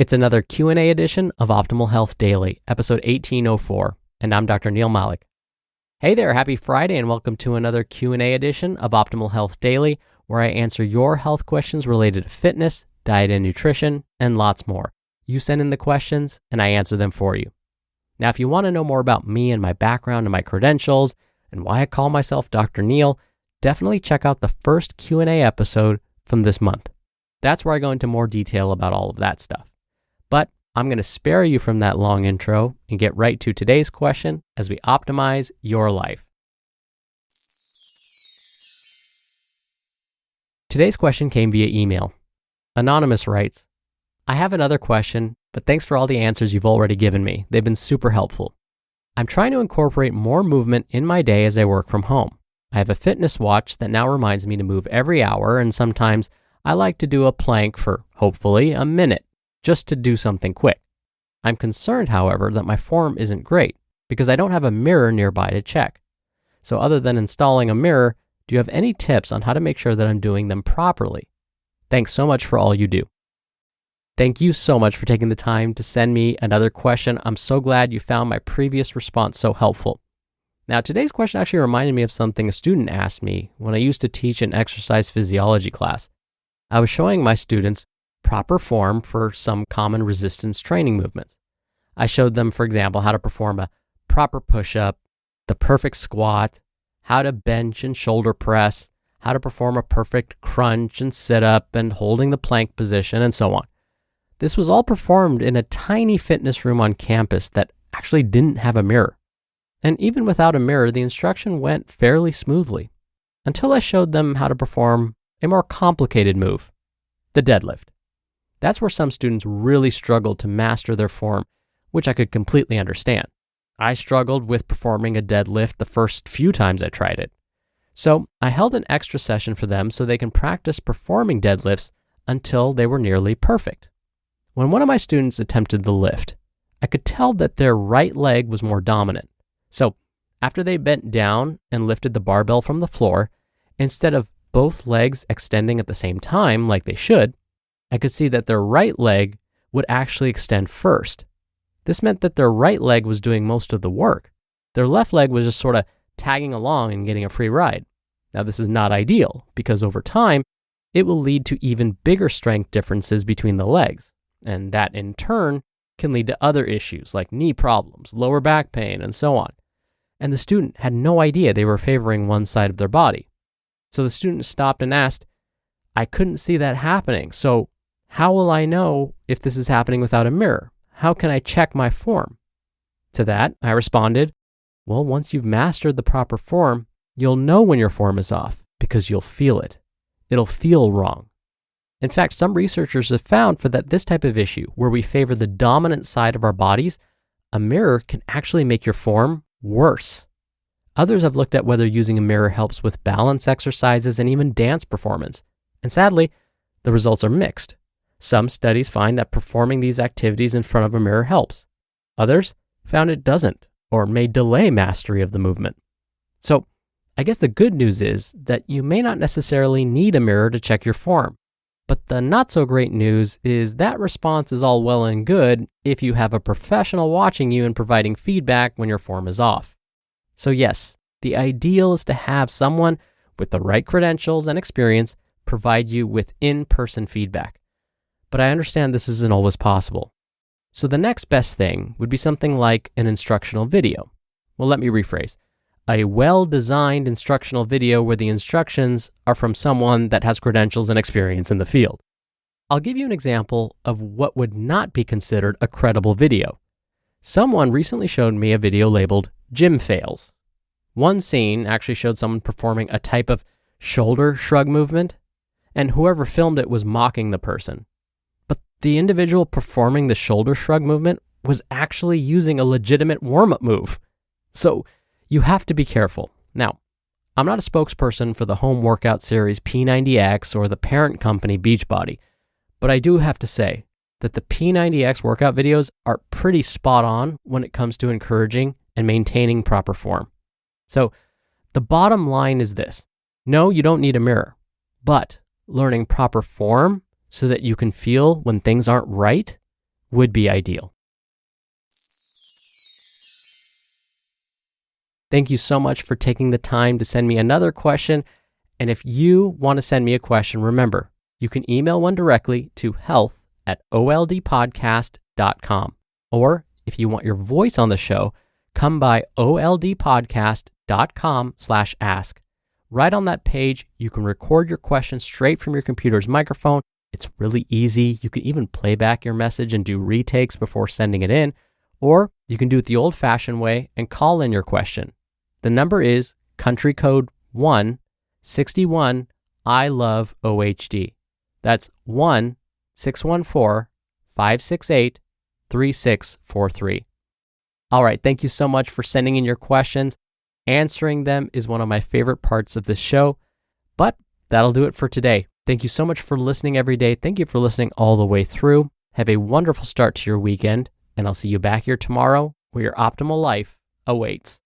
It's another Q&A edition of Optimal Health Daily, episode 1804, and I'm Dr. Neil Malik. Hey there, happy Friday, and welcome to another Q&A edition of Optimal Health Daily, where I answer your health questions related to fitness, diet and nutrition, and lots more. You send in the questions, and I answer them for you. Now, if you want to know more about me and my background and my credentials, and why I call myself Dr. Neil, definitely check out the first Q&A episode from this month. That's where I go into more detail about all of that stuff. But I'm going to spare you from that long intro and get right to today's question as we optimize your life. Today's question came via email. Anonymous writes, I have another question, but thanks for all the answers you've already given me. They've been super helpful. I'm trying to incorporate more movement in my day as I work from home. I have a fitness watch that now reminds me to move every hour, and sometimes I like to do a plank for, hopefully, a minute, just to do something quick. I'm concerned, however, that my form isn't great because I don't have a mirror nearby to check. So other than installing a mirror, do you have any tips on how to make sure that I'm doing them properly? Thanks so much for all you do. Thank you so much for taking the time to send me another question. I'm so glad you found my previous response so helpful. Now, today's question actually reminded me of something a student asked me when I used to teach an exercise physiology class. I was showing my students proper form for some common resistance training movements. I showed them, for example, how to perform a proper push-up, the perfect squat, how to bench and shoulder press, how to perform a perfect crunch and sit-up and holding the plank position, and so on. This was all performed in a tiny fitness room on campus that actually didn't have a mirror. And even without a mirror, the instruction went fairly smoothly until I showed them how to perform a more complicated move, the deadlift. That's where some students really struggled to master their form, which I could completely understand. I struggled with performing a deadlift the first few times I tried it. So I held an extra session for them so they can practice performing deadlifts until they were nearly perfect. When one of my students attempted the lift, I could tell that their right leg was more dominant. So after they bent down and lifted the barbell from the floor, instead of both legs extending at the same time like they should, I could see that their right leg would actually extend first. This meant that their right leg was doing most of the work. Their left leg was just sort of tagging along and getting a free ride. Now, this is not ideal because over time, it will lead to even bigger strength differences between the legs. And that in turn can lead to other issues like knee problems, lower back pain, and so on. And the student had no idea they were favoring one side of their body. So the student stopped and asked, I couldn't see that happening, so how will I know if this is happening without a mirror? How can I check my form? To that, I responded, well, once you've mastered the proper form, you'll know when your form is off because you'll feel it. It'll feel wrong. In fact, some researchers have found for this type of issue, where we favor the dominant side of our bodies, a mirror can actually make your form worse. Others have looked at whether using a mirror helps with balance exercises and even dance performance. And sadly, the results are mixed. Some studies find that performing these activities in front of a mirror helps. Others found it doesn't, or may delay mastery of the movement. So, I guess the good news is that you may not necessarily need a mirror to check your form. But the not so great news is that response is all well and good if you have a professional watching you and providing feedback when your form is off. So yes, the ideal is to have someone with the right credentials and experience provide you with in-person feedback. But I understand this isn't always possible. So the next best thing would be something like an instructional video. Well, let me rephrase. A well-designed instructional video where the instructions are from someone that has credentials and experience in the field. I'll give you an example of what would not be considered a credible video. Someone recently showed me a video labeled Gym Fails. One scene actually showed someone performing a type of shoulder shrug movement, and whoever filmed it was mocking the person. But the individual performing the shoulder shrug movement was actually using a legitimate warm-up move. So you have to be careful. Now, I'm not a spokesperson for the home workout series P90X or the parent company Beachbody, but I do have to say that the P90X workout videos are pretty spot on when it comes to encouraging and maintaining proper form. So the bottom line is this. No, you don't need a mirror, but learning proper form so that you can feel when things aren't right would be ideal. Thank you so much for taking the time to send me another question. And if you want to send me a question, remember, you can email one directly to health@oldpodcast.com. Or if you want your voice on the show, come by oldpodcast.com/ask. Right on that page, you can record your question straight from your computer's microphone. It's really easy. You can even play back your message and do retakes before sending it in. Or you can do it the old-fashioned way and call in your question. The number is country code 161 I love OHD. That's 1-614-568-3643. All right, thank you so much for sending in your questions. Answering them is one of my favorite parts of this show. But that'll do it for today. Thank you so much for listening every day. Thank you for listening all the way through. Have a wonderful start to your weekend, and I'll see you back here tomorrow where your optimal life awaits.